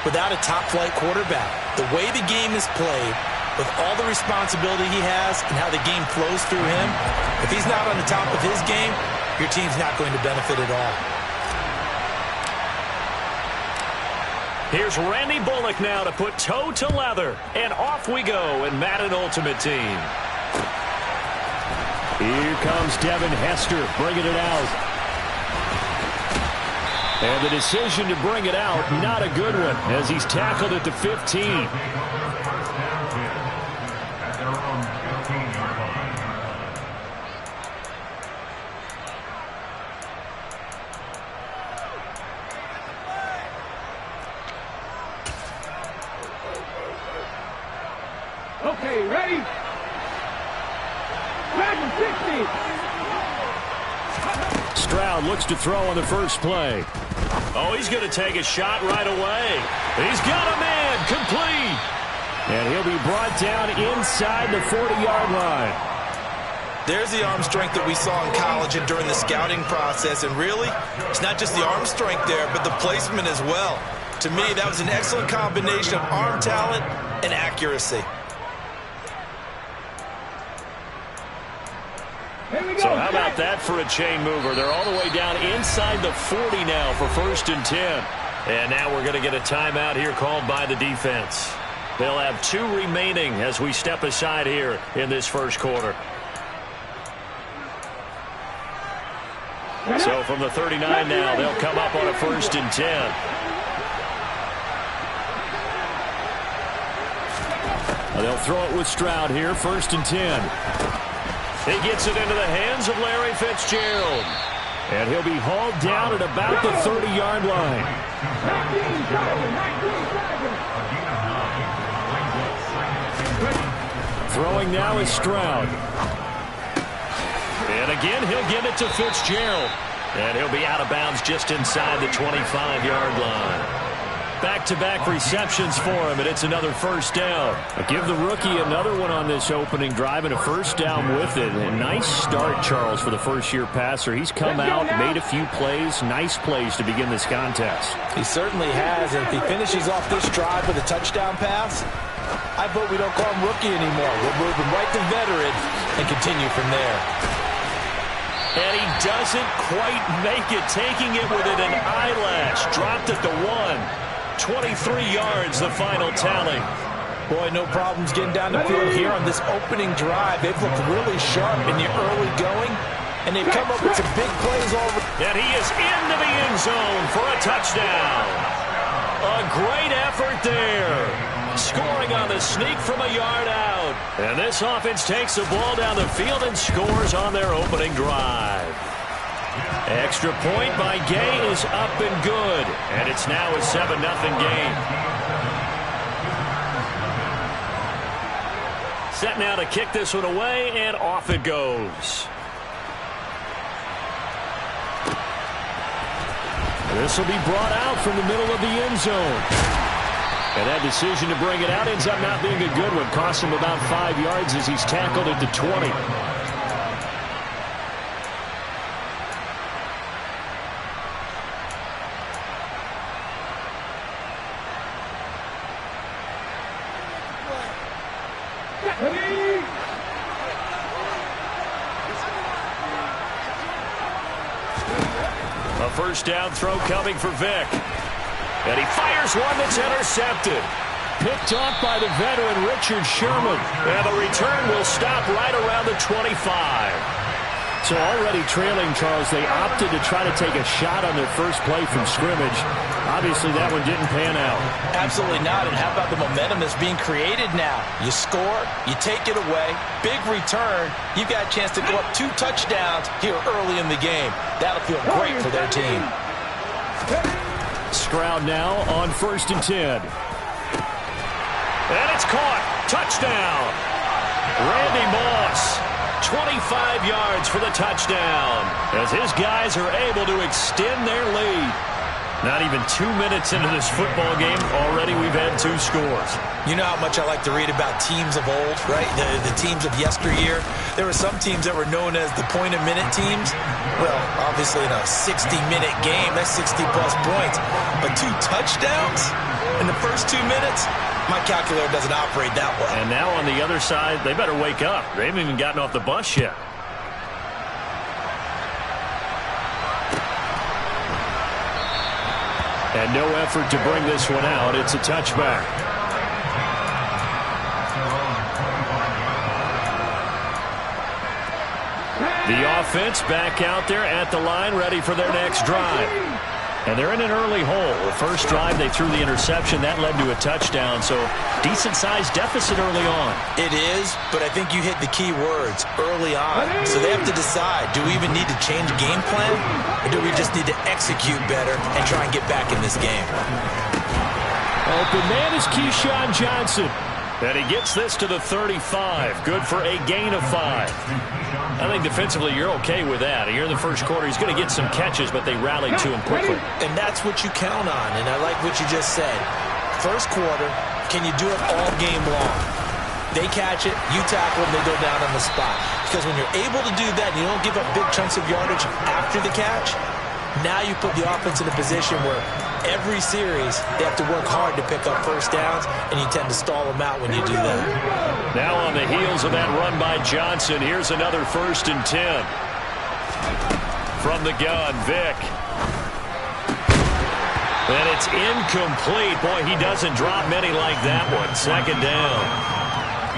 without a top-flight quarterback. The way the game is played, with all the responsibility he has and how the game flows through him, if he's not on the top of his game, your team's not going to benefit at all. Here's Randy Bullock now to put toe to leather. And off we go in Madden Ultimate Team. Here comes Devin Hester bringing it out. And the decision to bring it out, not a good one, as he's tackled at the 15. Okay, ready? Stroud looks to throw on the first play. Oh, he's going to take a shot right away. He's got a man, complete. And he'll be brought down inside the 40-yard line. There's the arm strength that we saw in college and during the scouting process. And really, it's not just the arm strength there, but the placement as well. To me, that was an excellent combination of arm talent and accuracy. So how about that for a chain mover? They're all the way down inside the 40 now for 1st and 10. And now we're going to get a timeout here called by the defense. They'll have 2 remaining as we step aside here in this first quarter. So from the 39 now, they'll come up on a 1st and 10. They'll throw it with Stroud here, 1st and 10. He gets it into the hands of Larry Fitzgerald. And he'll be hauled down at about the 30-yard line. Throwing now is Stroud. And again, he'll give it to Fitzgerald. And he'll be out of bounds just inside the 25-yard line. Back-to-back receptions for him, and it's another 1st down. Give the rookie another one on this opening drive and a 1st down with it. A nice start, Charles, for the first-year passer. He's come out, made a few plays, nice plays to begin this contest. He certainly has, and if he finishes off this drive with a touchdown pass, I vote we don't call him rookie anymore. We'll move him right to veteran and continue from there. And he doesn't quite make it, taking it within an eyelash. Dropped at the 1. 23 yards, the final tally. Boy, no problems getting down the field here on this opening drive. They've looked really sharp in the early going, and they've come up with some big plays already. And he is into the end zone for a touchdown. A great effort there. Scoring on the sneak from a yard out. And this offense takes the ball down the field and scores on their opening drive. Extra point by Gay is up and good. And it's now a 7-0 game. Set now to kick this one away, and off it goes. This will be brought out from the middle of the end zone. And that decision to bring it out ends up not being a good one. Costs him about 5 yards as he's tackled at the 20. A 1st down throw coming for Vick. And he fires one that's intercepted. Picked off by the veteran Richard Sherman. And the return will stop right around the 25. So already trailing, Charles, they opted to try to take a shot on their first play from scrimmage. Obviously, that one didn't pan out. Absolutely not. And how about the momentum that's being created now? You score, you take it away, big return. You've got a chance to go up 2 touchdowns here early in the game. That'll feel great for their team. Stroud now on 1st and 10. And it's caught. Touchdown. Randy Moss. 25 yards for the touchdown as his guys are able to extend their lead. Not even 2 minutes into this football game, already we've had 2 scores. You know how much I like to read about teams of old, right? The teams of yesteryear. There were some teams that were known as the point-a-minute teams. Well, obviously in a 60-minute game, that's 60-plus points. But 2 touchdowns? And the first 2 minutes, my calculator doesn't operate that well. And now on the other side, they better wake up. They haven't even gotten off the bus yet. And no effort to bring this one out. It's a touchback. The offense back out there at the line, ready for their next drive. And they're in an early hole. The first drive, they threw the interception. That led to a touchdown, so decent-sized deficit early on. It is, but I think you hit the key words, early on. So they have to decide, do we even need to change game plan, or do we just need to execute better and try and get back in this game? Open man is Keyshawn Johnson. And he gets this to the 35. Good for a gain of 5. I think defensively you're okay with that. Here in the first quarter, he's going to get some catches, but they rallied to him quickly. And that's what you count on, and I like what you just said. First quarter, can you do it all game long? They catch it, you tackle them, they go down on the spot. Because when you're able to do that and you don't give up big chunks of yardage after the catch, now you put the offense in a position where every series they have to work hard to pick up first downs, and you tend to stall them out when you do that. Now on the heels of that run by Johnson, here's another 1st and 10. From the gun, Vick. And it's incomplete. Boy, he doesn't drop many like that one. 2nd down.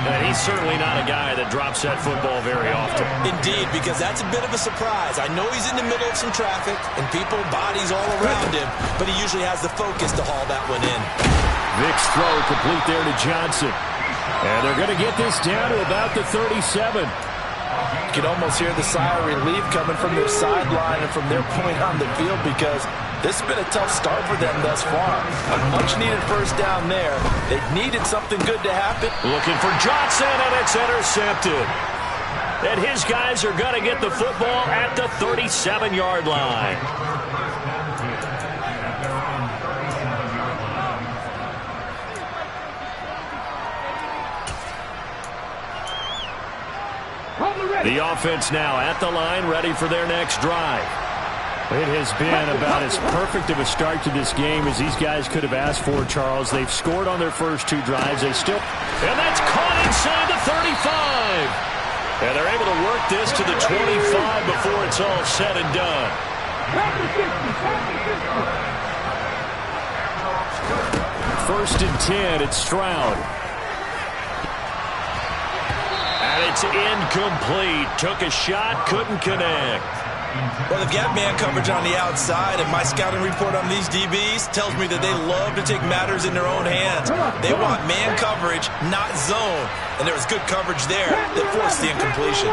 And he's certainly not a guy that drops that football very often. Indeed, because that's a bit of a surprise. I know he's in the middle of some traffic and people, bodies all around him, but he usually has the focus to haul that one in. Vick's throw complete there to Johnson. And they're going to get this down to about the 37. You can almost hear the sigh of relief coming from their sideline and from their point on the field, because this has been a tough start for them thus far. A much-needed first down there. They needed something good to happen. Looking for Johnson, and it's intercepted. And his guys are going to get the football at the 37-yard line. The offense now at the line, ready for their next drive. It has been about as perfect of a start to this game as these guys could have asked for, Charles. They've scored on their first 2 drives. They still... And that's caught inside the 35. And they're able to work this to the 25 before it's all said and done. 1st and 10, it's Stroud. And it's incomplete. Took a shot, couldn't connect. Well, they've got man coverage on the outside, and my scouting report on these DBs tells me that they love to take matters in their own hands. They want man coverage, not zone. And there was good coverage there that forced the incompletion.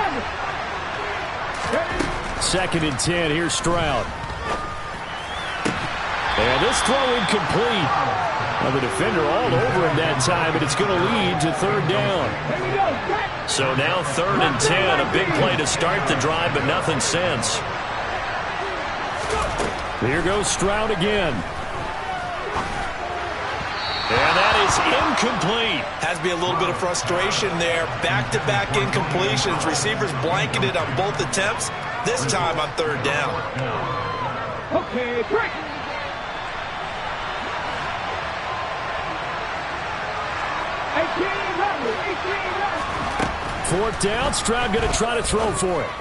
2nd and 10, here's Stroud. And this throw incomplete. Now the defender all over him that time, but it's going to lead to 3rd down. So now 3rd and 10, a big play to start the drive, but nothing since. Here goes Stroud again. And that is incomplete. Has to be a little bit of frustration there. Back-to-back incompletions. Receivers blanketed on both attempts, this time on 3rd down. Okay, break. 4th down, Stroud going to try to throw for it.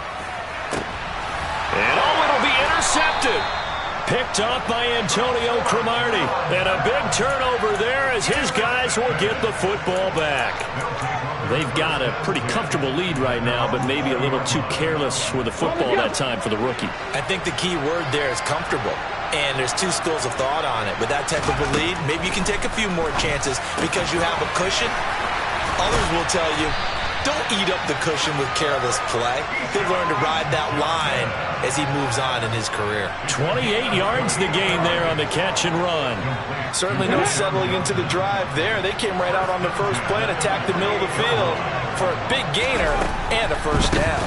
And it'll be intercepted. Picked up by Antonio Cromartie. And a big turnover there as his guys will get the football back. They've got a pretty comfortable lead right now, but maybe a little too careless with the football that time for the rookie. I think the key word there is comfortable. And there's 2 schools of thought on it. With that type of a lead, maybe you can take a few more chances because you have a cushion. Others will tell you, don't eat up the cushion with careless play. He'll learn to ride that line as he moves on in his career. 28 yards the gain there on the catch and run. Certainly no settling into the drive there. They came right out on the first play and attacked the middle of the field for a big gainer and a first down.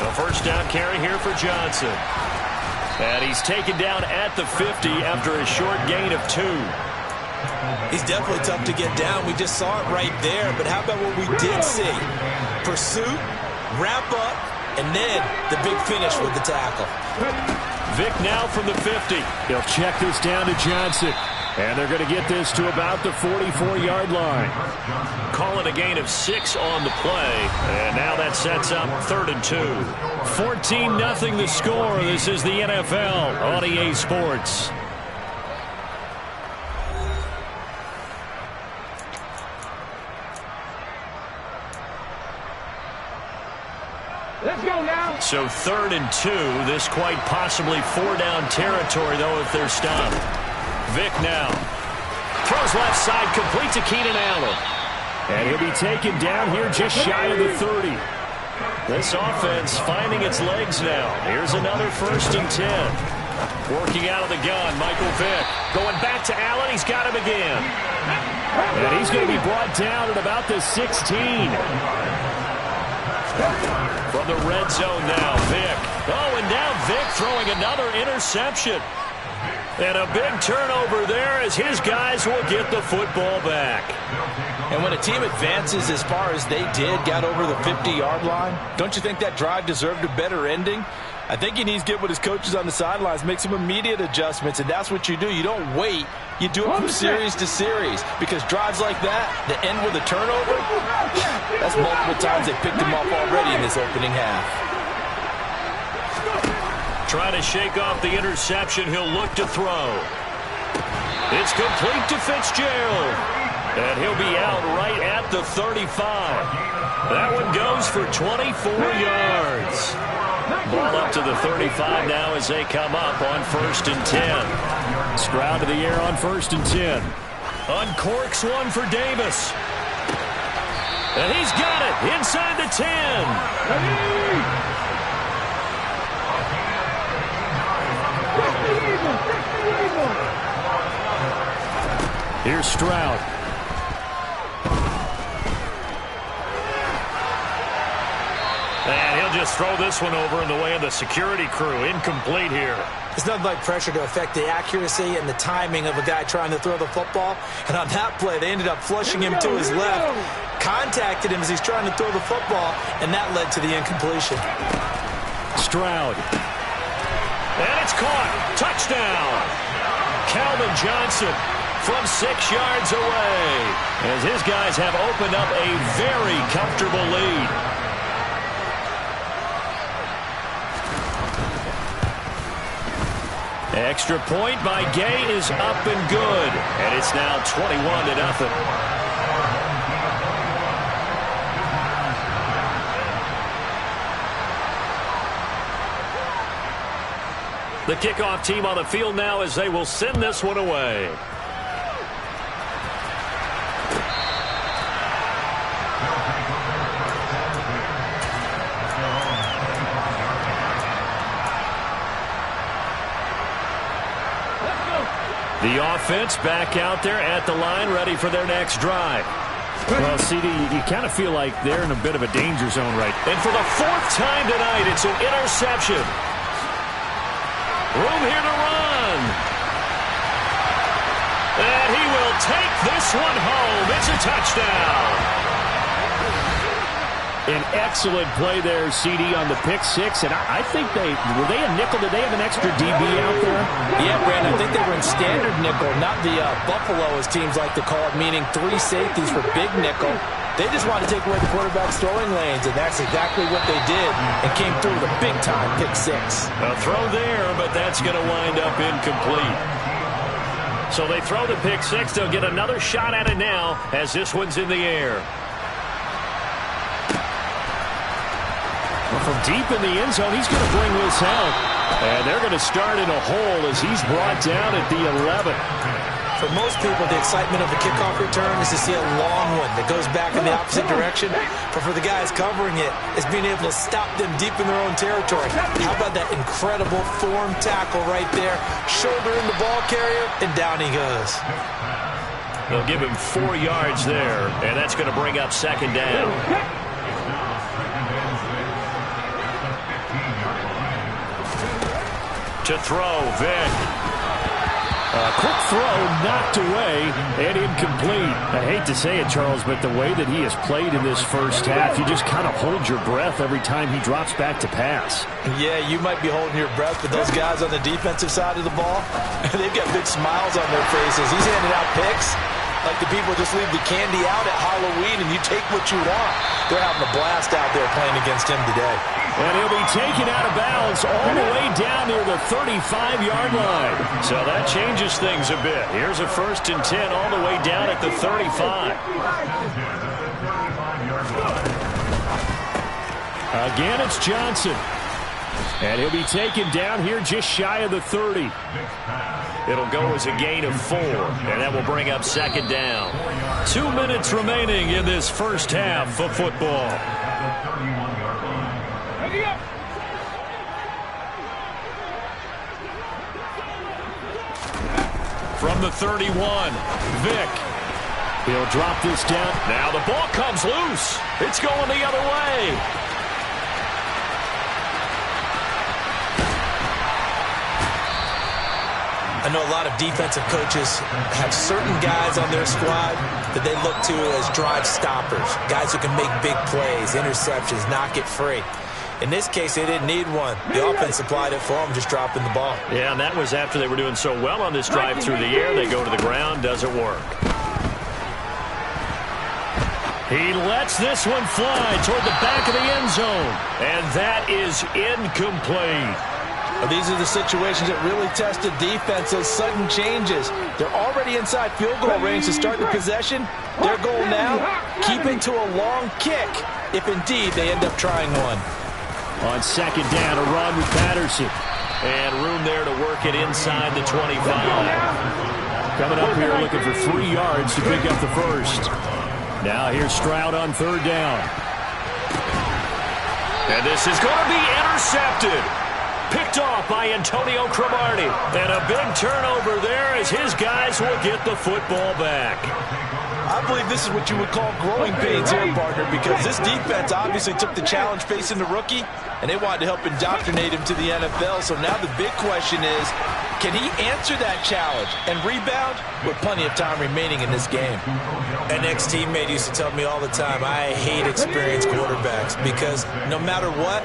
A first down carry here for Johnson. And he's taken down at the 50 after a short gain of 2. He's definitely tough to get down. We just saw it right there. But how about what we did see? Pursuit, wrap up, and then the big finish with the tackle. Vick now from the 50. He'll check this down to Johnson. And they're going to get this to about the 44-yard line. Call it a gain of 6 on the play. And now that sets up 3rd and 2. 14-0 the score. This is the NFL on EA Sports. Let's go now. So 3rd and 2. This quite possibly 4-down territory, though, if they're stopped. Vick now. Throws left side, complete to Keenan Allen. And he'll be taken down here just shy of the 30. This offense finding its legs now. Here's another 1st and 10. Working out of the gun, Michael Vick. Going back to Allen, he's got him again. And he's going to be brought down at about the 16. From the red zone now, Vick. Oh, and now Vick throwing another interception. And a big turnover there as his guys will get the football back. And when a team advances as far as they did, got over the 50-yard line, don't you think that drive deserved a better ending? I think he needs to get with his coaches on the sidelines, make some immediate adjustments, and that's what you do. You don't wait. You do it from series to series, because drives like that, that end with a turnover, that's multiple times they picked him up already in this opening half. Trying to shake off the interception. He'll look to throw. It's complete to Fitzgerald. And he'll be out right at the 35. That one goes for 24 yards. Ball up to the 35 now as they come up on 1st and 10. Stroud to the air on 1st and 10. Uncorks one for Davis. And he's got it inside the 10. Here's Stroud. And he'll just throw this one over in the way of the security crew. Incomplete here. It's nothing like pressure to affect the accuracy and the timing of a guy trying to throw the football. And on that play, they ended up flushing him to his left, contacted him as he's trying to throw the football, and that led to the incompletion. Stroud. And it's caught. Touchdown. Calvin Johnson from 6 yards away, as his guys have opened up a very comfortable lead. Extra point by Gay is up and good, and it's now 21-0. The kickoff team on the field now as they will send this one away. The offense back out there at the line, ready for their next drive. Well, CD, you kind of feel like they're in a bit of a danger zone right now. And for the 4th time tonight, it's an interception. Room here to run. And he will take this one home. It's a touchdown. An excellent play there, CD, on the pick six. And I think were they a nickel? Did they have an extra DB out there? Yeah, Brandon, I think they were in standard nickel, not the Buffalo, as teams like to call it, meaning 3 safeties for big nickel. They just wanted to take away the quarterback's throwing lanes, and that's exactly what they did, and came through with a big-time pick six. A throw there, but that's going to wind up incomplete. So they throw the pick six. They'll get another shot at it now as this one's in the air. From deep in the end zone, he's going to bring this out. And they're going to start in a hole as he's brought down at the 11. For most people, the excitement of the kickoff return is to see a long one that goes back in the opposite direction. But for the guys covering it, it's being able to stop them deep in their own territory. How about that incredible form tackle right there? Shoulder in the ball carrier, and down he goes. They'll give him 4 yards there, and that's going to bring up second down. To throw, Vick. Quick throw knocked away and incomplete. I hate to say it, Charles, but the way that he has played in this first half, you just kind of hold your breath every time he drops back to pass. Yeah, you might be holding your breath, but those guys on the defensive side of the ball, they've got big smiles on their faces. He's handing out picks like the people just leave the candy out at Halloween and you take what you want. They're having a blast out there playing against him today. And he'll be taken out of bounds all the way down near the 35-yard line. So that changes things a bit. Here's a 1st and 10 all the way down at the 35. Again, it's Johnson. And he'll be taken down here just shy of the 30. It'll go as a gain of 4, and that will bring up 2nd down. 2 minutes remaining in this first half of football. From the 31, Vick. He'll drop this down. Now the ball comes loose. It's going the other way. I know a lot of defensive coaches have certain guys on their squad that they look to as drive stoppers, guys who can make big plays, interceptions, knock it free. In this case, they didn't need one. The offense supplied it for them, just dropping the ball. Yeah, and that was after they were doing so well on this drive through the air. They go to the ground, doesn't work. He lets this one fly toward the back of the end zone, and that is incomplete. These are the situations that really test the defense, those sudden changes. They're already inside field goal range to start the possession. Their goal now, keep it to a long kick, if indeed they end up trying one. On 2nd down, a run with Patterson. And room there to work it inside the 25. Coming up here looking for 3 yards to pick up the first. Now here's Stroud on 3rd down. And this is going to be intercepted. Picked off by Antonio Cromartie. And a big turnover there as his guys will get the football back. I believe this is what you would call growing pains here, partner, because this defense obviously took the challenge facing the rookie, and they wanted to help indoctrinate him to the NFL. So now the big question is, can he answer that challenge and rebound with plenty of time remaining in this game? An ex-teammate used to tell me all the time, I hate experienced quarterbacks because no matter what,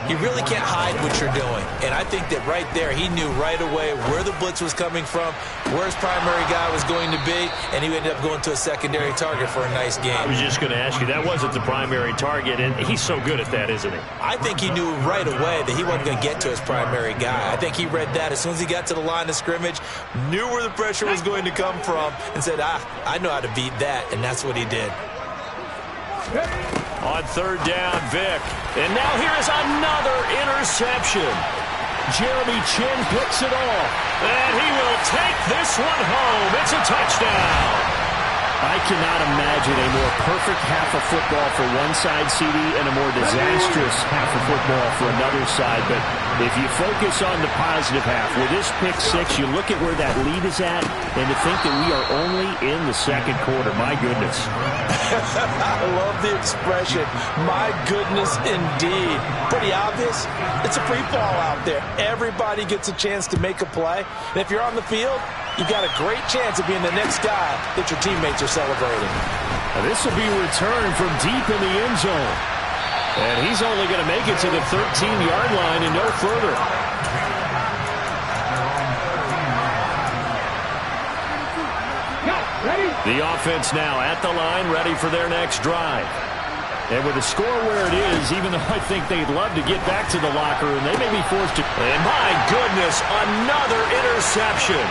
you really can't hide what you're doing. And I think that right there, he knew right away where the blitz was coming from, where his primary guy was going to be, and he ended up going to a secondary target for a nice game. I was just going to ask you, that wasn't the primary target, and he's so good at that, isn't he? I think he knew right away that he wasn't going to get to his primary guy. I think he read that as soon as he got to the line of scrimmage, knew where the pressure was going to come from, and said, I know how to beat that, and that's what he did. On 3rd down, Vick. And now here is another interception. Jeremy Chinn picks it off. And he will take this one home. It's a touchdown. I cannot imagine a more perfect half of football for one side, CD, and a more disastrous half of football for another side. But if you focus on the positive half, with this pick 6, you look at where that lead is at, and to think that we are only in the 2nd quarter. My goodness. I love the expression, my goodness indeed. Pretty obvious. It's a free fall out there. Everybody gets a chance to make a play. And if you're on the field, you've got a great chance of being the next guy that your teammates are celebrating. Now this will be returned from deep in the end zone. And he's only going to make it to the 13-yard line and no further. The offense now at the line, ready for their next drive. And with the score where it is, even though I think they'd love to get back to the locker room, they may be forced to. And my goodness, another interception.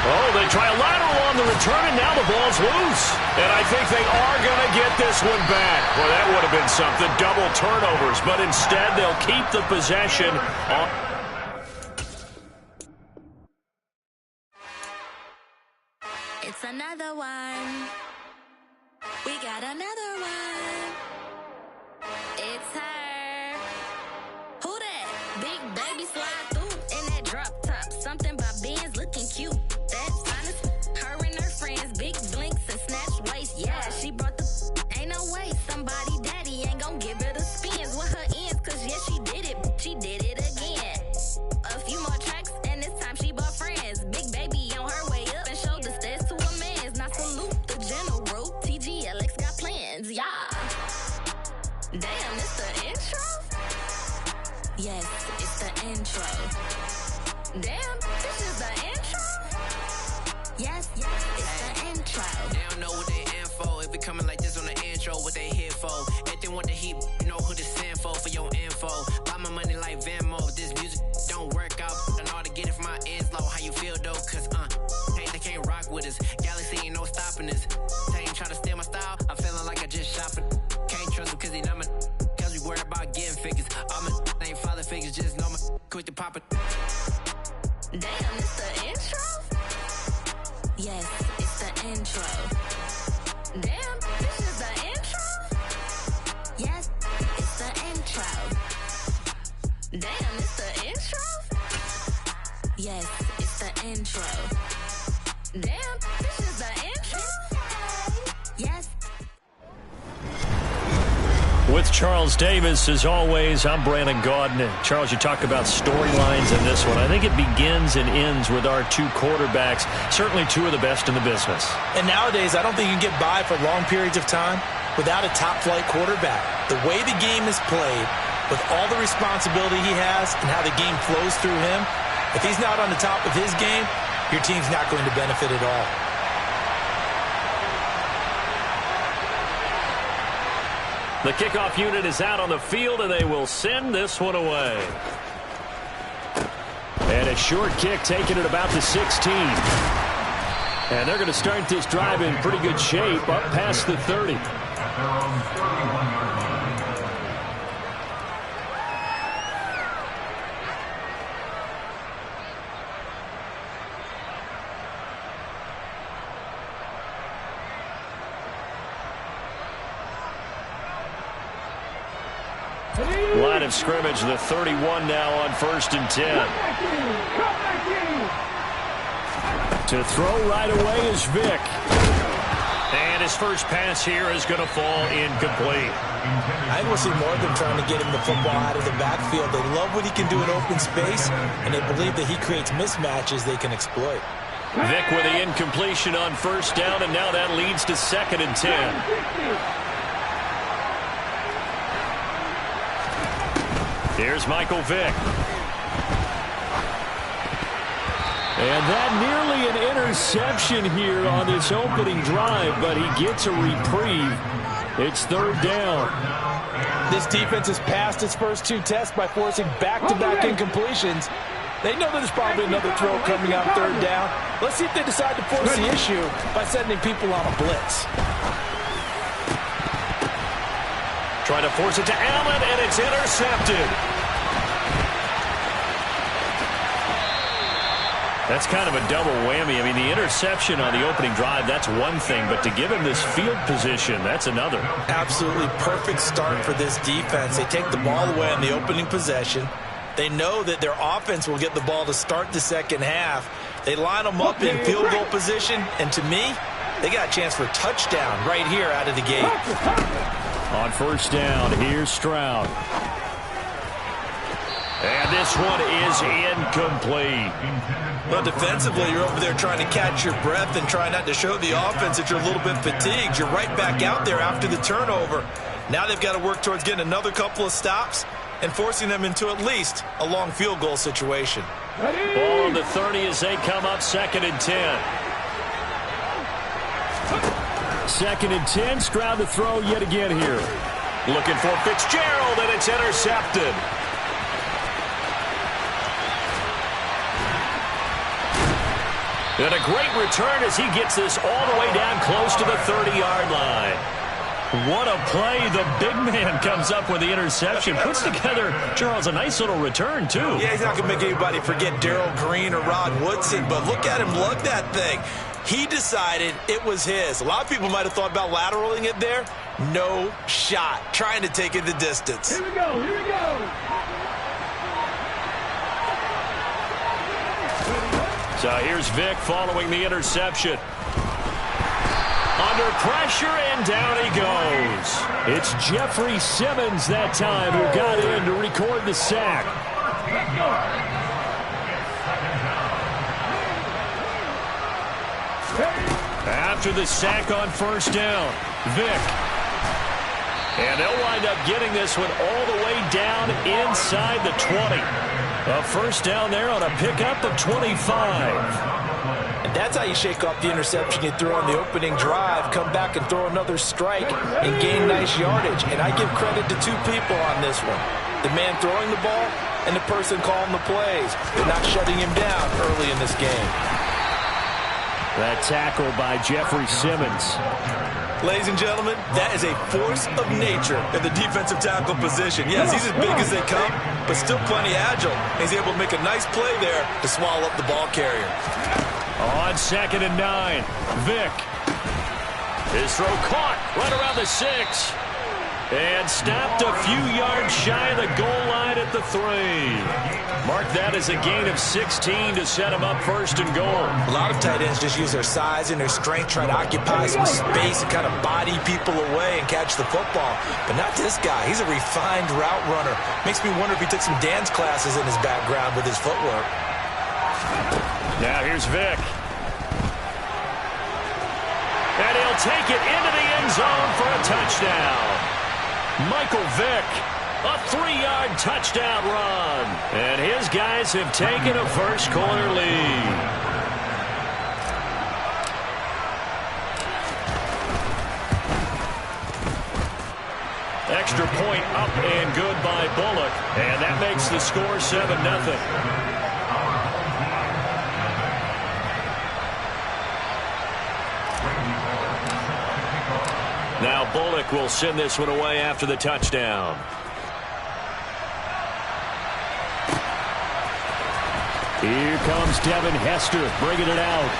Oh, they try a lateral on the return, and now the ball's loose. And I think they are going to get this one back. Well, that would have been something, double turnovers. But instead, they'll keep the possession on. It's another one. We got another one. It's her. Who that? Big baby slide through in that drop top. Something by Benz looking cute. That's honest. Her and her friends, big blinks and snatch waist. Yeah, she brought the. Ain't no way somebody daddy ain't gon' give her the spins with her ends. Cause yeah, she did it. She did it again. A few more tracks and this time she bought friends. Big baby on Damn, it's the intro? Yes, it's the intro. Damn, this is the intro? Yes, it's the intro. They don't know what they in for. If it coming like this on the intro, what they here for? If they want the heat, you know who to send for your info. Buy my money like Venmo. If this music don't work out, I know how to get it from my ends low. How you feel though? Cause they can't rock with us. Galaxy ain't no stopping us. They ain't trying to steal my style. I'm feeling like I just shop it. Can't trust them cause they not my. Cause we worried about getting figures. All my ain't father figures. Just know my quick to pop it. Damn, it's the intro? Yes, it's the intro. Damn, this is the intro? Yes, it's the intro. Damn, it's the intro? Yes, it's the intro. Damn, this is the intro? Yes. With Charles Davis, as always, I'm Brandon Gaudin. Charles, you talk about storylines in this one. I think it begins and ends with our two quarterbacks, certainly two of the best in the business. And nowadays, I don't think you can get by for long periods of time without a top-flight quarterback. The way the game is played, with all the responsibility he has and how the game flows through him, if he's not on the top of his game, your team's not going to benefit at all. The kickoff unit is out on the field, and they will send this one away. And a short kick taken at about the 16. And they're going to start this drive in pretty good shape, up past the 30. Line of scrimmage, the 31 now on 1st and 10. To throw right away is Vick. And his first pass here is going to fall incomplete. I think we'll see more of them trying to get him the football out of the backfield. They love what he can do in open space, and they believe that he creates mismatches they can exploit. Vick with the incompletion on 1st down, and now that leads to 2nd and 10. Here's Michael Vick. And that nearly an interception here on this opening drive, but he gets a reprieve. It's 3rd down. This defense has passed its first two tests by forcing back-to-back incompletions. They know that there's probably another throw coming on 3rd down. Let's see if they decide to force the issue by sending people on a blitz. Trying to force it to Allen, and it's intercepted. That's kind of a double whammy. I mean, the interception on the opening drive, that's one thing, but to give him this field position, that's another. Absolutely perfect start for this defense. They take the ball away on the opening possession. They know that their offense will get the ball to start the second half. They line them up in field goal position, and to me, they got a chance for a touchdown right here out of the gate. On 1st down, here's Stroud. And this one is incomplete. Well, defensively, you're over there trying to catch your breath and try not to show the offense that you're a little bit fatigued. You're right back out there after the turnover. Now they've got to work towards getting another couple of stops and forcing them into at least a long field goal situation. Ball on the 30 as they come up 2nd and 10. 2nd and 10, Stroud to throw yet again here. Looking for Fitzgerald, and it's intercepted. And a great return as he gets this all the way down close to the 30-yard line. What a play. The big man comes up with the interception. Puts together, Charles, a nice little return, too. Yeah, he's not going to make anybody forget Darrell Green or Rod Woodson, but look at him lug that thing. He decided it was his. A lot of people might have thought about lateraling it there. No shot. Trying to take it the distance. Here we go. Here we go. So here's Vick following the interception. Under pressure, and down he goes. It's Jeffrey Simmons that time who got in to record the sack. After the sack on 1st down, Vick. And they'll wind up getting this one all the way down inside the 20. A first down there on a pickup of 25. And that's how you shake off the interception you threw on the opening drive, come back and throw another strike and gain nice yardage. And I give credit to two people on this one. The man throwing the ball and the person calling the plays. They're not shutting him down early in this game. That tackle by Jeffrey Simmons. Ladies and gentlemen, that is a force of nature in the defensive tackle position. Yes, he's as big as they come, but still plenty agile. He's able to make a nice play there to swallow up the ball carrier. On 2nd and 9, Vick. His throw caught right around the 6. And stopped a few yards shy of the goal line at the 3. Mark that as a gain of 16 to set him up 1st and goal. A lot of tight ends just use their size and their strength, try to occupy some space and kind of body people away and catch the football. But not this guy. He's a refined route runner. Makes me wonder if he took some dance classes in his background with his footwork. Now here's Vick. And he'll take it into the end zone for a touchdown. Michael Vick, a 3-yard touchdown run. And his guys have taken a first-quarter lead. Extra point up and good by Bullock. And that makes the score 7-0. Now Bullock will send this one away after the touchdown. Here comes Devin Hester bringing it out.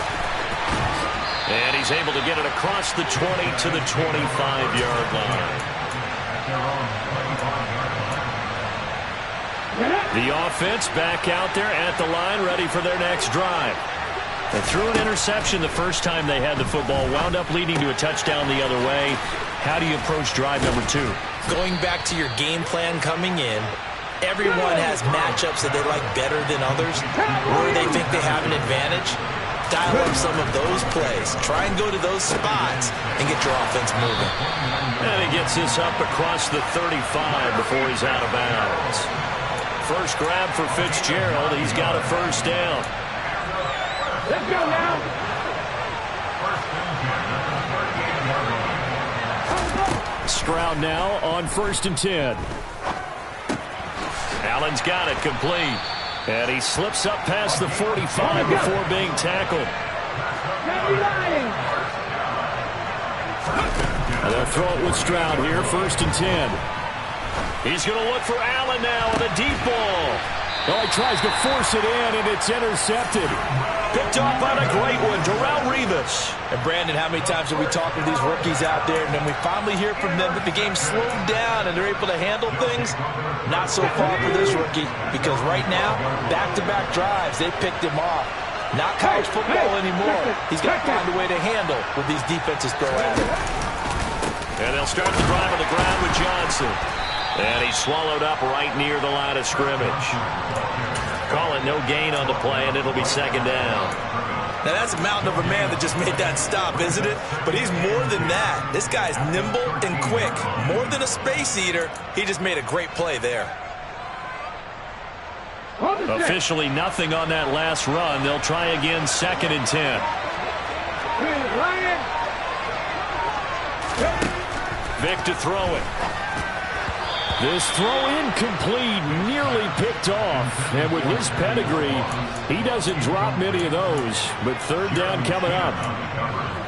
And he's able to get it across the 20 to the 25-yard line. The offense back out there at the line, ready for their next drive. They threw an interception the first time they had the football, wound up leading to a touchdown the other way. How do you approach drive number 2? Going back to your game plan coming in, everyone has matchups that they like better than others, where they think they have an advantage. Dial up some of those plays. Try and go to those spots and get your offense moving. And he gets this up across the 35 before he's out of bounds. First grab for Fitzgerald. He's got a first down. Let's go now. Stroud now on 1st and 10. Allen's got it complete. And he slips up past the 45 before being tackled. And they'll throw it with Stroud here, 1st and 10. He's going to look for Allen now with a deep ball. Oh, he tries to force it in, and it's intercepted. Picked off on a great one, Darrelle Revis. And Brandon, how many times have we talked with these rookies out there, and then we finally hear from them that the game slowed down and they're able to handle things? Not so far for this rookie, because right now, back-to-back drives, they picked him off. Not college football anymore. He's got to find a way to handle what these defenses throw at him. And they'll start the drive on the ground with Johnson. And he's swallowed up right near the line of scrimmage. Call it no gain on the play, and it'll be 2nd down. Now, that's a mountain of a man that just made that stop, isn't it? But he's more than that. This guy's nimble and quick. More than a space eater, he just made a great play there. Officially nothing on that last run. They'll try again, 2nd and 10. Vick to throw it. This throw incomplete, nearly picked off. And with his pedigree, he doesn't drop many of those. But 3rd down coming up.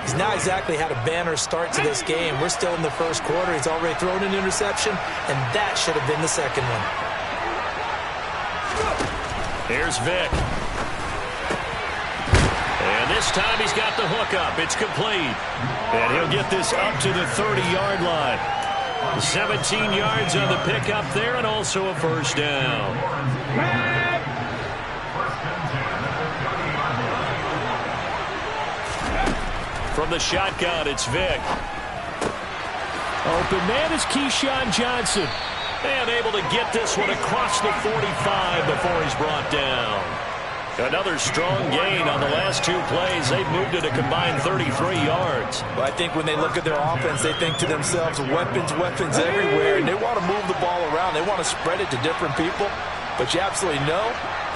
He's not exactly had a banner start to this game. We're still in the 1st quarter. He's already thrown an interception, and that should have been the 2nd one. Here's Vick. And this time he's got the hook up. It's complete. And he'll get this up to the 30-yard line. 17 yards on the pickup there, and also a first down. From the shotgun, it's Vick. Open man is Keyshawn Johnson. And able to get this one across the 45 before he's brought down. Another strong gain on the last 2 plays. They've moved it a combined 33 yards. Well, I think when they look at their offense, they think to themselves, weapons, weapons everywhere, and they want to move the ball around. They want to spread it to different people, but you absolutely know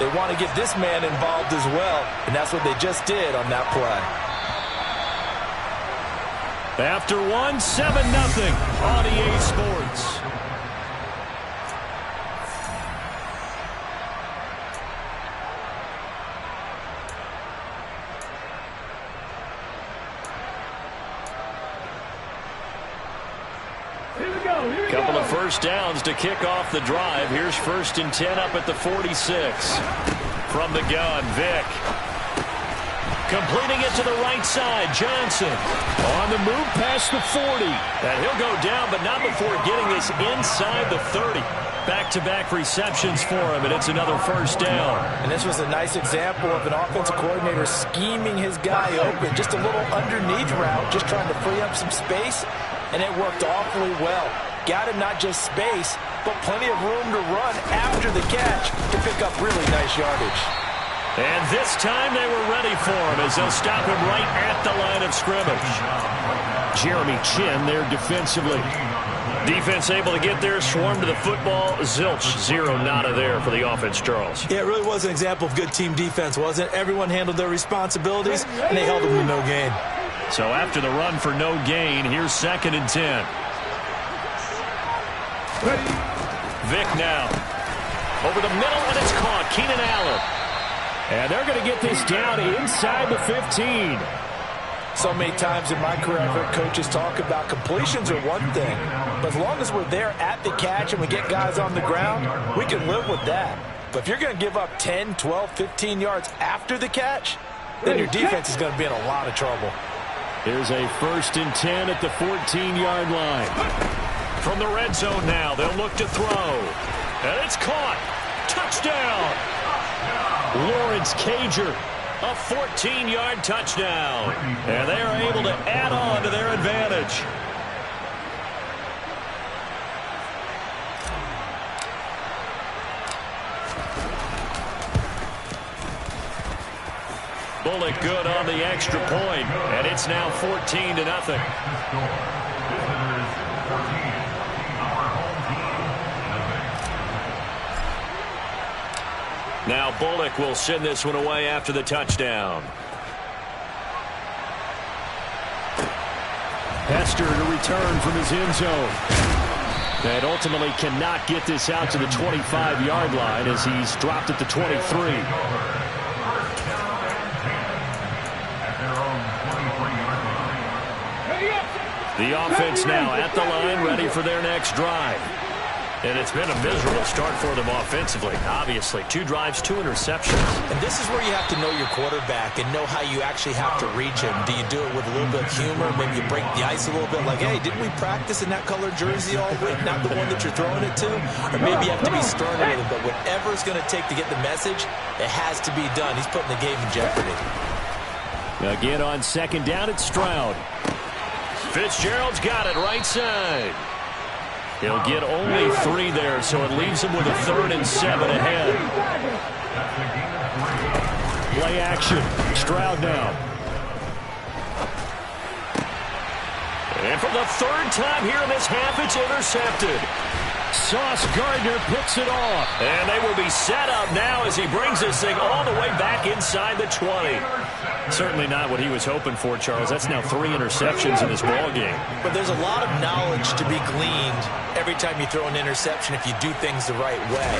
they want to get this man involved as well, and that's what they just did on that play. After 1, 7-0 on EA Sports. Couple of first downs to kick off the drive. Here's 1st and 10 up at the 46. From the gun, Vick. Completing it to the right side, Johnson. On the move past the 40. And he'll go down, but not before getting this inside the 30. Back-to-back receptions for him, and it's another first down. And this was a nice example of an offensive coordinator scheming his guy open. Just a little underneath route, just trying to free up some space, and it worked awfully well. Got him not just space, but plenty of room to run after the catch to pick up really nice yardage. And this time they were ready for him as they'll stop him right at the line of scrimmage. Jeremy Chinn there defensively. Defense able to get there, swarm to the football. Zilch, 0 nada there for the offense, Charles. Yeah, it really was an example of good team defense, wasn't it? Everyone handled their responsibilities, and they held them to no gain. So after the run for no gain, here's 2nd and 10. Vick now. Over the middle, and it's caught. Keenan Allen. And they're going to get this down inside the 15. So many times in my career, I've heard coaches talk about completions are one thing, but as long as we're there at the catch and we get guys on the ground, we can live with that. But if you're going to give up 10, 12, 15 yards after the catch, then your defense is going to be in a lot of trouble. Here's a 1st and 10 at the 14-yard line. From the red zone now, they'll look to throw. And it's caught. Touchdown. Lawrence Cager, a 14-yard touchdown. And they are able to add on to their advantage. Bullock good on the extra point, and it's now 14-0. Now Bullock will send this one away after the touchdown. Hester to return from his end zone. And ultimately cannot get this out to the 25-yard line as he's dropped at the 23. The offense now at the line, ready for their next drive. And it's been a miserable start for them offensively, obviously. 2 drives, 2 interceptions. And this is where you have to know your quarterback and know how you actually have to reach him. Do you do it with a little bit of humor? Maybe you break the ice a little bit, like, hey, didn't we practice in that color jersey all week, not the one that you're throwing it to? Or maybe you have to be stern with him, but whatever it's going to take to get the message, it has to be done. He's putting the game in jeopardy. Again on 2nd down, it's Stroud. Fitzgerald's got it right side. He'll get only 3 there, so it leaves him with a 3rd and 7 ahead. Play action. Stroud now. And for the 3rd time here in this half, it's intercepted. Sauce Gardner picks it off. And they will be set up now as he brings this thing all the way back inside the 20. Certainly not what he was hoping for, Charles. That's now 3 interceptions in this ball game. But there's a lot of knowledge to be gleaned every time you throw an interception if you do things the right way.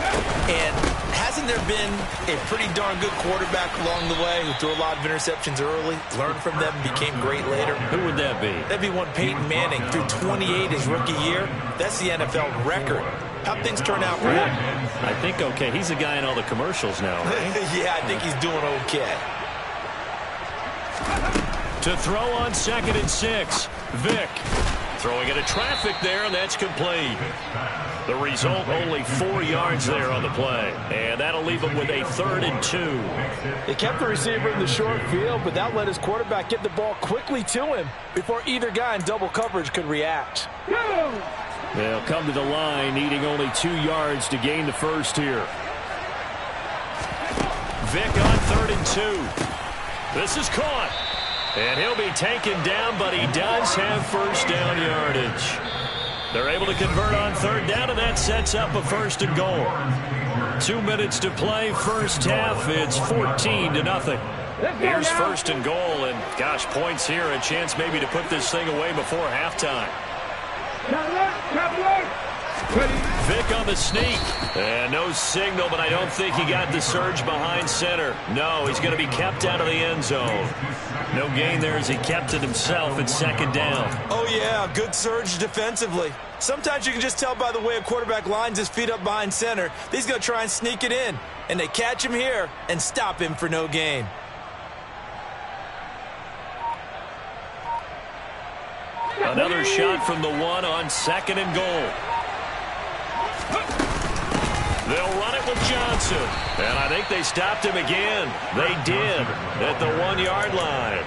And hasn't there been a pretty darn good quarterback along the way who threw a lot of interceptions early, learned from them, and became great later? Who would that be? That'd be one Peyton Manning. Threw 28 his rookie year. That's the NFL record. How'd things turn out for him? I think okay. He's the guy in all the commercials now, right? Yeah, I think he's doing okay. To throw on 2nd and 6. Vick throwing into traffic there, and that's complete. The result, only 4 yards there on the play. And that'll leave him with a 3rd and 2. They kept the receiver in the short field, but that let his quarterback get the ball quickly to him before either guy in double coverage could react. They'll come to the line, needing only 2 yards to gain the first here. Vick on 3rd and 2. This is caught. And he'll be taken down, but he does have first down yardage. They're able to convert on 3rd down, and that sets up a 1st and goal. 2 minutes to play, first half. It's 14-0. Here's 1st and goal, and gosh, points here, a chance maybe to put this thing away before halftime. Vick on the sneak, and no signal, but I don't think he got the surge behind center. No, he's going to be kept out of the end zone. No gain there as he kept it himself at 2nd down. Oh, yeah, good surge defensively. Sometimes you can just tell by the way a quarterback lines his feet up behind center. He's going to try and sneak it in, and they catch him here and stop him for no gain. Another shot from the 1 on 2nd and goal. They'll run it with Johnson. And I think they stopped him again. They did at the 1-yard line.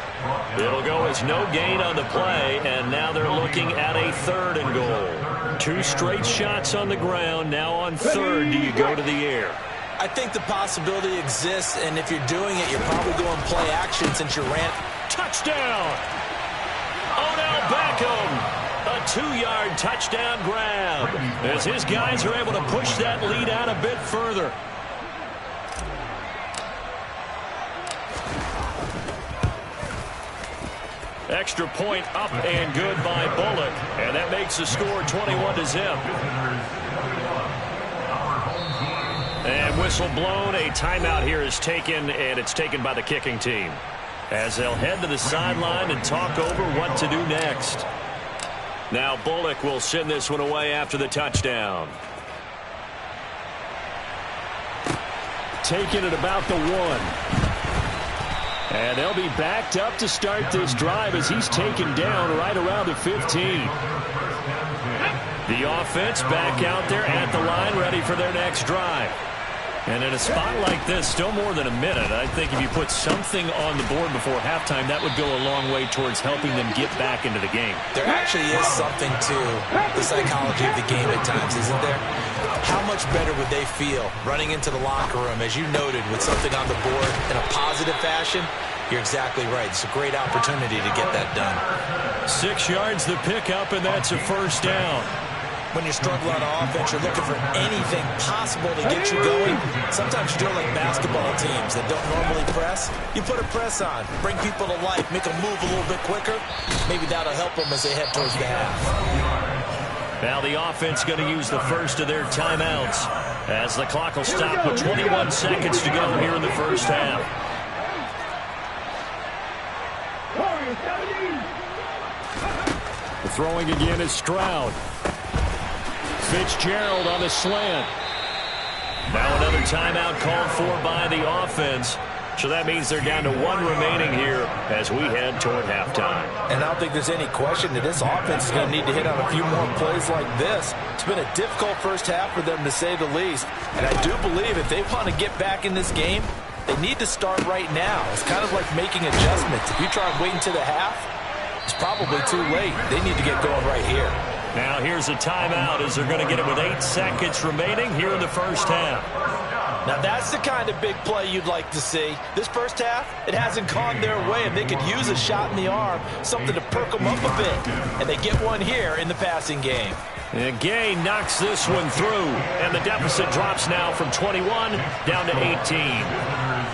It'll go as no gain on the play, and now they're looking at a 3rd and goal. 2 straight shots on the ground. Now on 3rd, do you go to the air? I think the possibility exists, and if you're doing it, you're probably going play action since you ran. Touchdown! Odell Beckham! A 2-yard touchdown grab as his guys are able to push that lead out a bit further. Extra point up and good by Bullock, and that makes the score 21-0. And whistle blown. A timeout here is taken, and it's taken by the kicking team as they'll head to the sideline and talk over what to do next. Now Bullock will send this one away after the touchdown. Taking it about the 1. And they'll be backed up to start this drive as he's taken down right around the 15. The offense back out there at the line, ready for their next drive. And in a spot like this, still more than a minute, I think if you put something on the board before halftime, that would go a long way towards helping them get back into the game. There actually is something to the psychology of the game at times, isn't there? How much better would they feel running into the locker room, as you noted, with something on the board in a positive fashion? You're exactly right. It's a great opportunity to get that done. 6 yards the pickup, and that's a 1st down. When you're struggling on offense, you're looking for anything possible to get you going. Sometimes you do it like basketball teams that don't normally press. You put a press on, bring people to life, make them move a little bit quicker. Maybe that'll help them as they head towards the half. Now the offense going to use the first of their timeouts as the clock will stop with 21 seconds to go here in the first half. The throwing again is Stroud. Fitzgerald on the slant. Now another timeout called for by the offense. So that means they're down to 1 remaining here as we head toward halftime. And I don't think there's any question that this offense is going to need to hit on a few more plays like this. It's been a difficult first half for them, to say the least. And I do believe if they want to get back in this game, they need to start right now. It's kind of like making adjustments. If you try and wait until the half, it's probably too late. They need to get going right here. Now here's a timeout as they're going to get it with 8 seconds remaining here in the first half. Now that's the kind of big play you'd like to see. This first half, it hasn't gone their way, and they could use a shot in the arm, something to perk them up a bit. And they get one here in the passing game. And Gay knocks this one through, and the deficit drops now from 21 down to 18.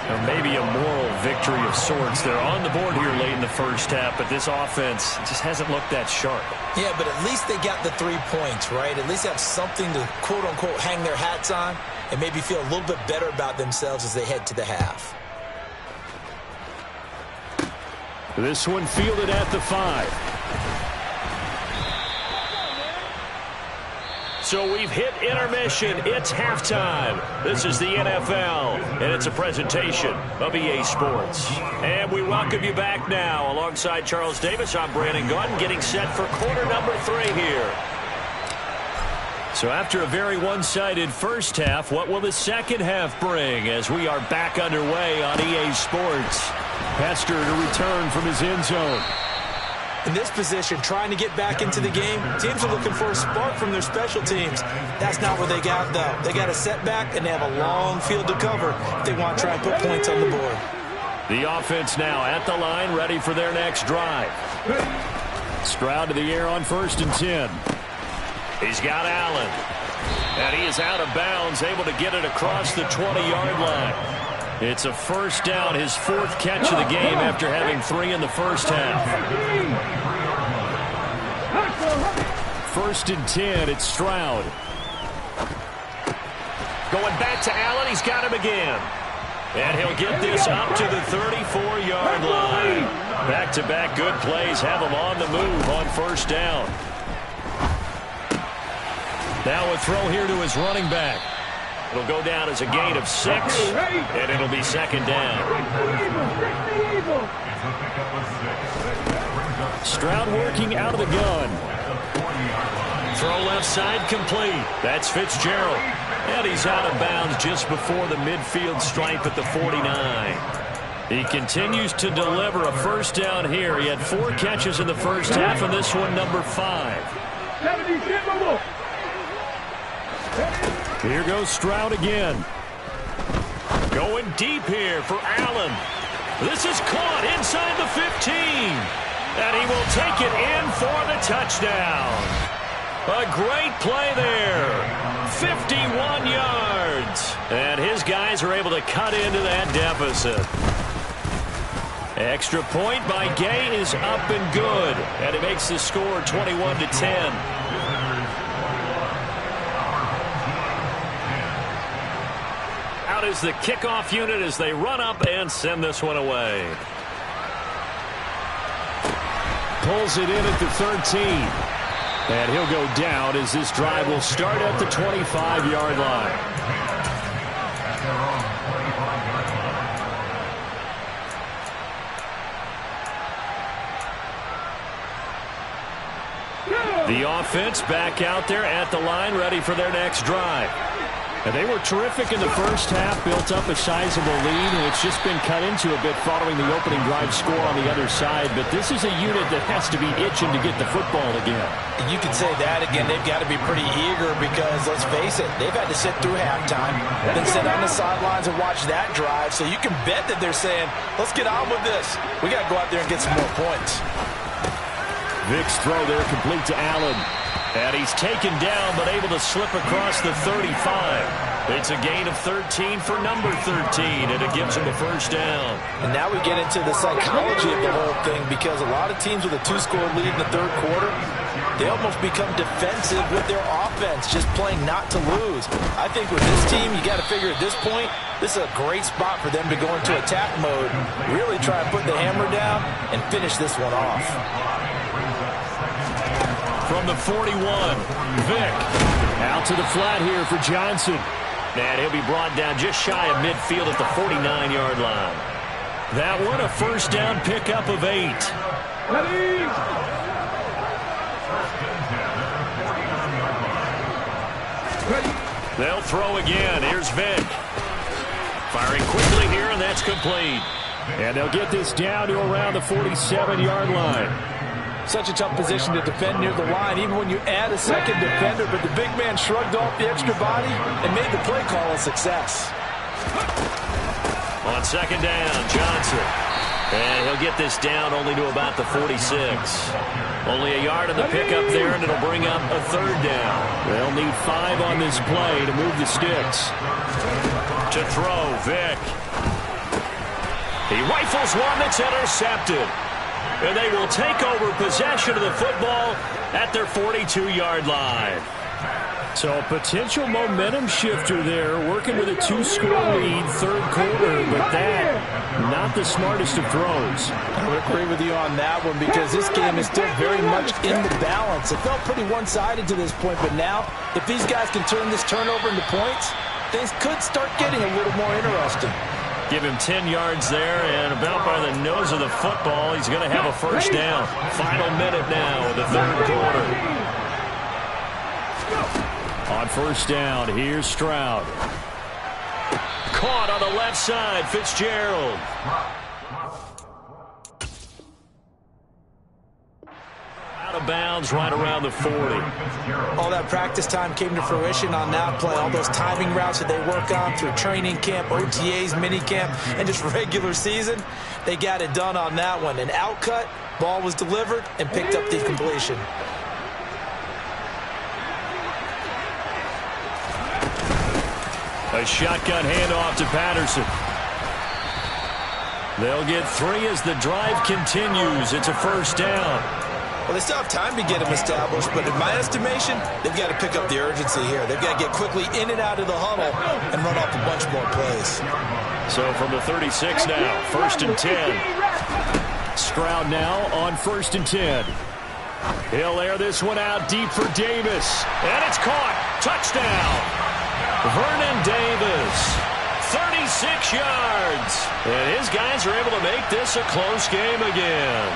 Or maybe a moral victory of sorts. They're on the board here late in the first half, but this offense just hasn't looked that sharp. Yeah, but at least they got the 3 points, right? At least have something to, quote-unquote, hang their hats on and maybe feel a little bit better about themselves as they head to the half. This one fielded at the 5. So we've hit intermission. It's halftime. This is the NFL, and it's a presentation of EA Sports. And we welcome you back now. Alongside Charles Davis, I'm Brandon Gunn, getting set for quarter number 3 here. So after a very one-sided first half, what will the second half bring as we are back underway on EA Sports? Hester to return from his end zone. In this position, trying to get back into the game, teams are looking for a spark from their special teams. That's not what they got, though. They got a setback, and they have a long field to cover if they want to try and put points on the board. The offense now at the line, ready for their next drive. Stroud to the air on 1st and 10. He's got Allen. And he is out of bounds, able to get it across the 20-yard line. It's a first down, his 4th catch of the game after having 3 in the first half. 1st and 10, it's Stroud. Going back to Allen, he's got him again. And he'll get this up to the 34-yard line. Back-to-back good plays have him on the move on 1st down. Now a throw here to his running back. It'll go down as a gain of 6, and it'll be 2nd down. Stroud working out of the gun. Throw left side complete. That's Fitzgerald. And he's out of bounds just before the midfield stripe at the 49. He continues to deliver a first down here. He had 4 catches in the first half, and this one number 5. Here goes Stroud again. Going deep here for Allen. This is caught inside the 15. And he will take it in for the touchdown. A great play there. 51 yards. And his guys are able to cut into that deficit. Extra point by Gay is up and good. And it makes the score 21-10. Out is the kickoff unit as they run up and send this one away. Pulls it in at the 13. And he'll go down as this drive will start at the 25-yard line. The offense back out there at the line, ready for their next drive. And they were terrific in the first half, built up a sizable lead, and it's just been cut into a bit following the opening drive score on the other side. But this is a unit that has to be itching to get the football again. And you can say that again. They've got to be pretty eager because, let's face it, they've had to sit through halftime, then sit on the sidelines and watch that drive. So you can bet that they're saying, let's get on with this. We got to go out there and get some more points. Vick's throw there complete to Allen. And he's taken down, but able to slip across the 35. It's a gain of 13 for number 13, and it gives him a first down. And now we get into the psychology of the whole thing, because a lot of teams with a 2-score lead in the third quarter, they almost become defensive with their offense, just playing not to lose. I think with this team, you got to figure at this point, this is a great spot for them to go into attack mode, really try and put the hammer down and finish this one off. From the 41, Vick out to the flat here for Johnson. And he'll be brought down just shy of midfield at the 49-yard line. That one a first down pickup of 8. They'll throw again. Here's Vick. Firing quickly here, and that's complete. And they'll get this down to around the 47-yard line. Such a tough position to defend near the line, even when you add a second defender, but the big man shrugged off the extra body and made the play call a success. On second down, Johnson. And he'll get this down only to about the 46. Only a yard in the pickup there, and it'll bring up a third down. They'll need 5 on this play to move the sticks. To throw, Vick. He rifles one that's intercepted. And they will take over possession of the football at their 42-yard line. So a potential momentum shifter there, working with a 2-score lead, third quarter, but that, not the smartest of throws. I would agree with you on that one, because this game is still very much in the balance. It felt pretty one-sided to this point, but now, if these guys can turn this turnover into points, things could start getting a little more interesting. Give him 10 yards there, and about by the nose of the football, he's going to have a first down. Final minute now of the third quarter. On first down, here's Stroud. Caught on the left side, Fitzgerald. of bounds right around the 40. All that practice time came to fruition on that play. All those timing routes that they work on through training camp, OTAs, minicamp, and just regular season, they got it done on that one. An outcut, ball was delivered, and picked up the completion. A shotgun handoff to Patterson. They'll get 3 as the drive continues. It's a first down. Well, they still have time to get him established, but in my estimation, they've got to pick up the urgency here. They've got to get quickly in and out of the huddle and run off a bunch more plays. So from the 36 now, 1st and 10. Stroud now on 1st and 10. He'll air this one out deep for Davis. And it's caught. Touchdown. Vernon Davis. 36 yards. And his guys are able to make this a close game again.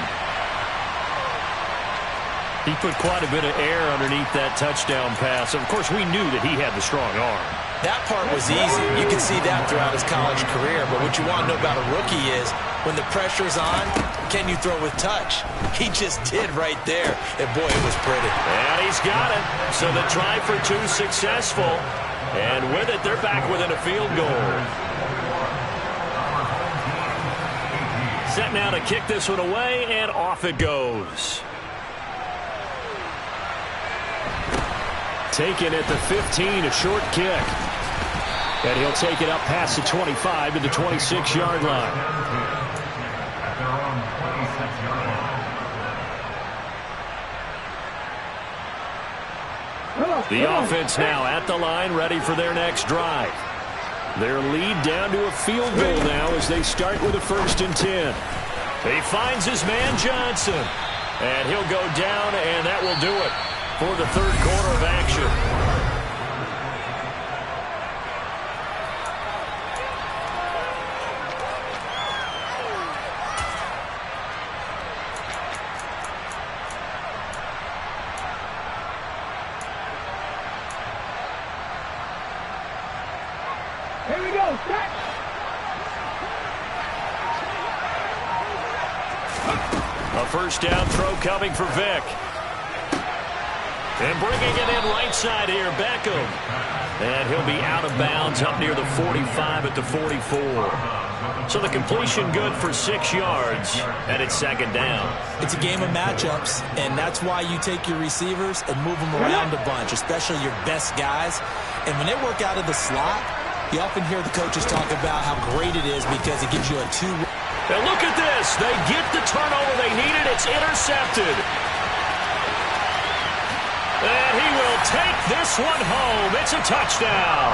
He put quite a bit of air underneath that touchdown pass. Of course, we knew that he had the strong arm. That part was easy. You can see that throughout his college career. But what you want to know about a rookie is when the pressure's on, can you throw with touch? He just did right there. And, boy, it was pretty. And he's got it. So the try for 2 successful. And with it, they're back within a field goal. Set now to kick this one away, and off it goes. Taken at the 15, a short kick. And he'll take it up past the 25 to the 26-yard line. The offense now at the line, ready for their next drive. Their lead down to a field goal now as they start with a 1st and 10. He finds his man Johnson. And he'll go down, and that will do it for the 3rd quarter of action. Here we go, set! A 1st down throw coming for Vick. And bringing it in right side here, Beckham. And he'll be out of bounds up near the 45 at the 44. So the completion good for 6 yards, and it's 2nd down. It's a game of matchups, and that's why you take your receivers and move them around a bunch, especially your best guys. And when they work out of the slot, you often hear the coaches talk about how great it is because it gives you a 2. And look at this. They get the turnover they needed. It's intercepted. And he will take this one home. It's a touchdown.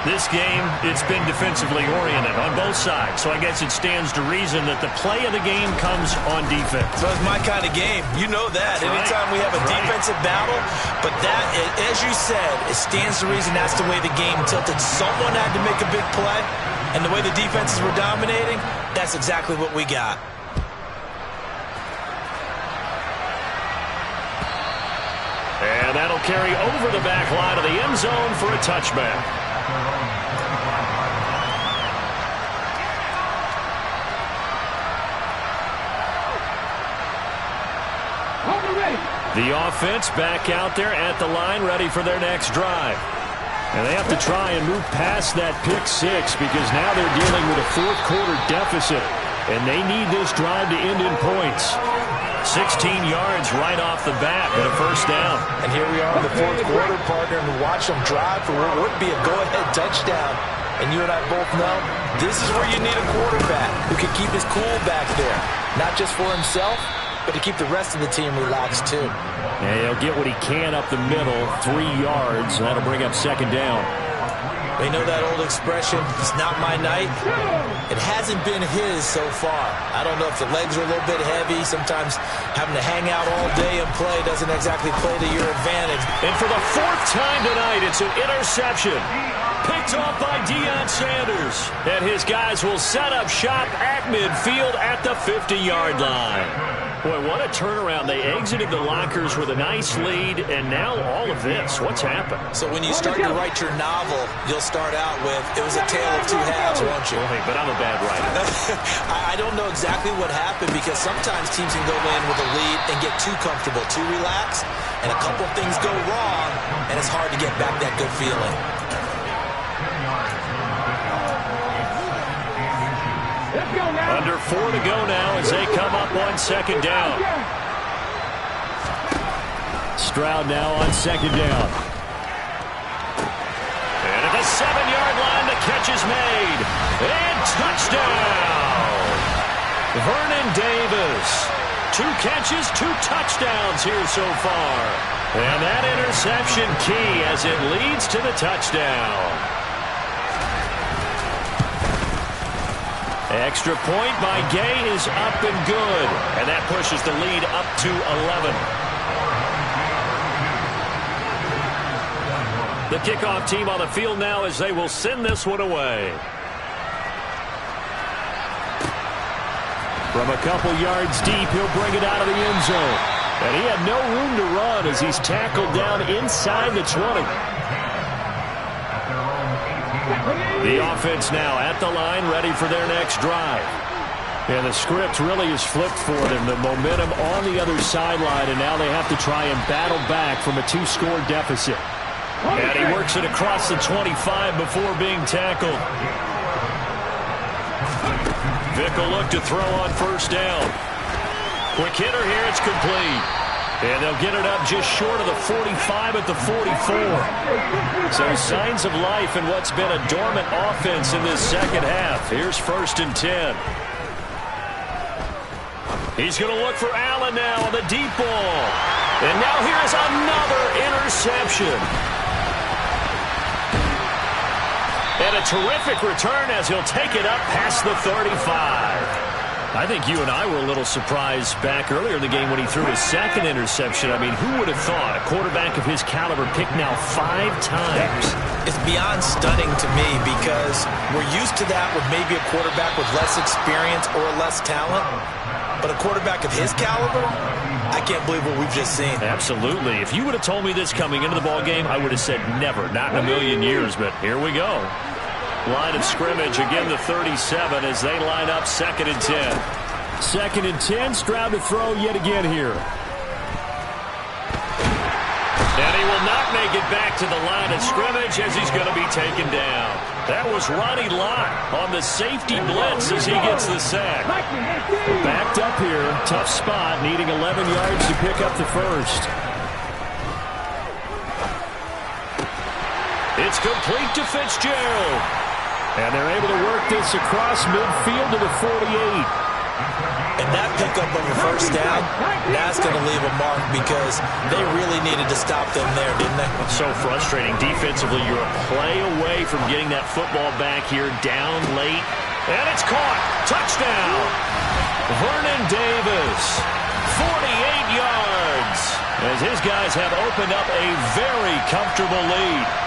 This game, it's been defensively oriented on both sides, so I guess it stands to reason that the play of the game comes on defense. So it's my kind of game. You know that. Anytime we have a defensive battle, but that, as you said, it stands to reason that's the way the game tilted. Someone had to make a big play, and the way the defenses were dominating, that's exactly what we got. And that'll carry over the back line of the end zone for a touchback. The offense back out there at the line, ready for their next drive. And they have to try and move past that pick 6 because now they're dealing with a 4th quarter deficit. And they need this drive to end in points. 16 yards right off the bat and a 1st down. And here we are in the 4th quarter, partner, and watch them drive for what would be a go-ahead touchdown. And you and I both know this is where you need a quarterback who can keep his cool back there. Not just for himself, but to keep the rest of the team relaxed too. And he'll get what he can up the middle, 3 yards. That'll bring up 2nd down. They know that old expression, it's not my night. It hasn't been his so far. I don't know if the legs are a little bit heavy. Sometimes having to hang out all day and play doesn't exactly play to your advantage. And for the 4th time tonight, it's an interception. Picked off by Deion Sanders. And his guys will set up shop at midfield at the 50-yard line. Boy, what a turnaround. They exited the lockers with a nice lead, and now all of this. What's happened? So when you start to write your novel, you'll start out with, it was a tale of two halves, won't you? Boy, but I'm a bad writer. I don't know exactly what happened, because sometimes teams can go in with a lead and get too comfortable, too relaxed, and a couple of things go wrong, and it's hard to get back that good feeling. Under 4 to go now as they come up on second down. Stroud now on second down. And at the 7-yard line, the catch is made. And touchdown! Vernon Davis. 2 catches, 2 touchdowns here so far. And that interception key as it leads to the touchdown. Extra point by Gay is up and good. And that pushes the lead up to 11. The kickoff team on the field now as they will send this one away. From a couple yards deep, he'll bring it out of the end zone. And he had no room to run as he's tackled down inside the 20. The offense now at the line, ready for their next drive. And the script really is flipped for them. The momentum on the other sideline, and now they have to try and battle back from a 2-score deficit. And he works it across the 25 before being tackled. Vick will look to throw on first down. Quick hitter here, it's complete. And they'll get it up just short of the 45 at the 44. So signs of life in what's been a dormant offense in this second half. Here's 1st and 10. He's going to look for Allen now on the deep ball. And now here's another interception. And a terrific return as he'll take it up past the 35. I think you and I were a little surprised back earlier in the game when he threw his second interception. I mean, who would have thought a quarterback of his caliber picked now 5 times? It's beyond stunning to me, because we're used to that with maybe a quarterback with less experience or less talent. But a quarterback of his caliber, I can't believe what we've just seen. Absolutely. If you would have told me this coming into the ball game, I would have said never, not in a million years. But here we go. Line of scrimmage, again the 37 as they line up 2nd and 10. 2nd and 10, Stroud to throw yet again here. And he will not make it back to the line of scrimmage as he's going to be taken down. That was Ronnie Lott on the safety blitz as he gets the sack. Backed up here, tough spot, needing 11 yards to pick up the first. It's complete to Fitzgerald. And they're able to work this across midfield to the 48. And that pickup of a first down, that's going to leave a mark, because they really needed to stop them there, didn't they? So frustrating. Defensively, you're a play away from getting that football back here, down late. And it's caught. Touchdown. Vernon Davis, 48 yards, as his guys have opened up a very comfortable lead.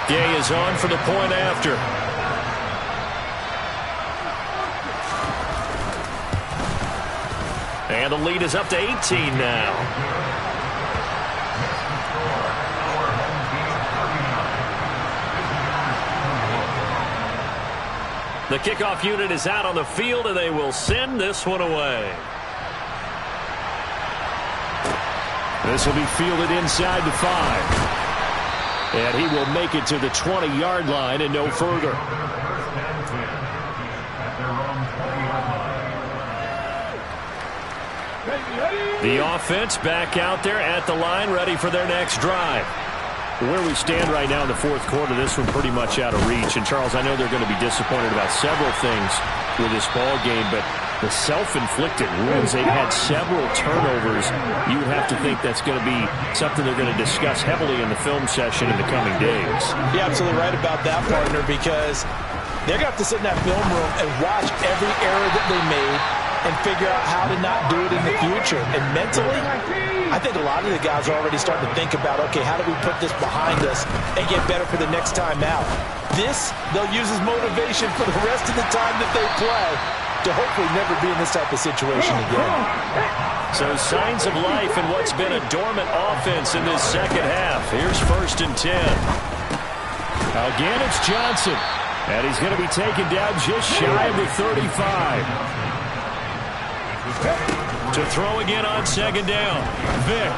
Gay is on for the point after. And the lead is up to 18 now. The kickoff unit is out on the field, and they will send this one away. This will be fielded inside the 5. And he will make it to the 20-yard line and no further. The offense back out there at the line, ready for their next drive. Where we stand right now in the 4th quarter, this one pretty much out of reach. And, Charles, I know they're going to be disappointed about several things with this ball game, but the self-inflicted wounds, they've had several turnovers. You would have to think that's going to be something they're going to discuss heavily in the film session in the coming days. You're absolutely right about that, partner, because they're going to have to sit in that film room and watch every error that they made and figure out how to not do it in the future. And mentally, I think a lot of the guys are already starting to think about, okay, how do we put this behind us and get better for the next time out? This, they'll use as motivation for the rest of the time that they play to hopefully never be in this type of situation again. So signs of life in what's been a dormant offense in this second half. Here's 1st and 10. Again, it's Johnson. And he's going to be taken down just shy of the 35. To throw again on 2nd down. Vick.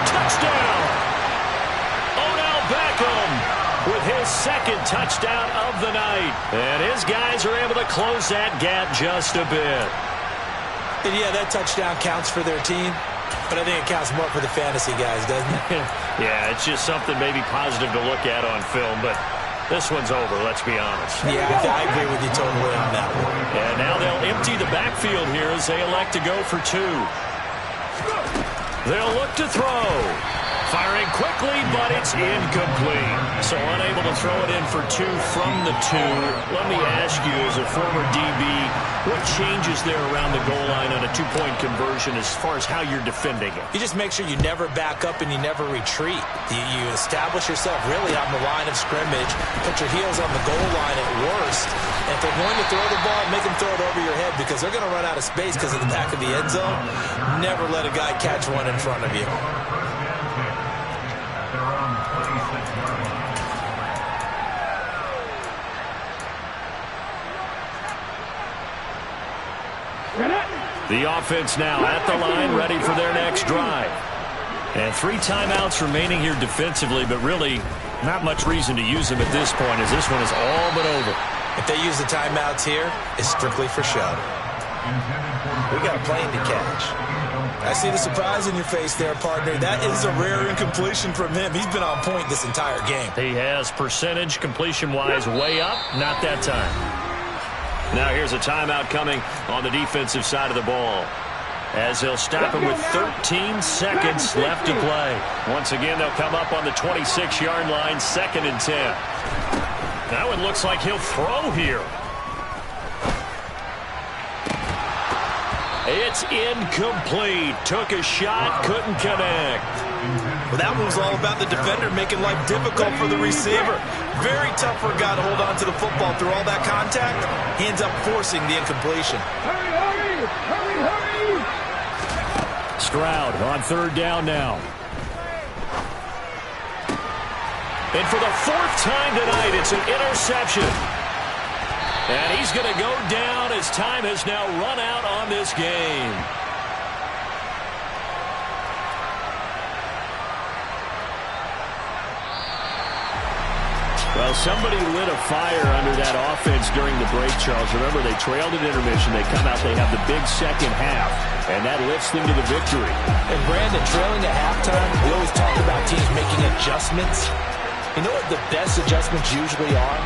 Touchdown! Odell Beckham with his 2nd touchdown of the night. And his guys are able to close that gap just a bit. And yeah, that touchdown counts for their team, but I think it counts more for the fantasy guys, doesn't it? Yeah, it's just something maybe positive to look at on film, but this one's over, let's be honest. Yeah, I agree with you totally on that one. And now they'll empty the backfield here as they elect to go for 2. They'll look to throw. Firing quickly, but it's incomplete. So unable to throw it in for 2 from the 2. Let me ask you, as a former DB, what changes there around the goal line on a 2-point conversion as far as how you're defending it? You just make sure you never back up and you never retreat. You establish yourself really on the line of scrimmage, put your heels on the goal line at worst. And if they're going to throw the ball, make them throw it over your head because they're going to run out of space because of the back of the end zone. Never let a guy catch one in front of you. The offense now at the line, ready for their next drive. And 3 timeouts remaining here defensively, but really not much reason to use them at this point as this one is all but over. If they use the timeouts here, it's strictly for show. We got a plane to catch. I see the surprise in your face there, partner. That is a rare incompletion from him. He's been on point this entire game. He has percentage completion-wise way up, not that time. Now here's a timeout coming on the defensive side of the ball as they'll stop him with 13 seconds left to play. Once again, they'll come up on the 26-yard line, 2nd and 10. That one looks like he'll throw here. It's incomplete. Took a shot, couldn't connect. Well, that one was all about the defender making life difficult for the receiver. Very tough for a guy to hold on to the football through all that contact. He ends up forcing the incompletion. Hurry, hurry, hurry, hurry. Stroud on 3rd down now. And for the 4th time tonight, it's an interception. And he's going to go down as time has now run out on this game. Well, somebody lit a fire under that offense during the break, Charles. Remember, they trailed at intermission. They come out, they have the big second half, and that lifts them to the victory. And, Brandon, trailing at halftime, we always talk about teams making adjustments. You know what the best adjustments usually are?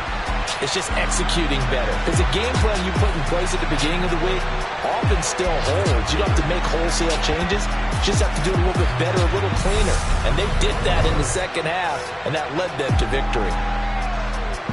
It's just executing better. Because the game plan you put in place at the beginning of the week often still holds. You don't have to make wholesale changes. You just have to do it a little bit better, a little cleaner. And they did that in the second half, and that led them to victory.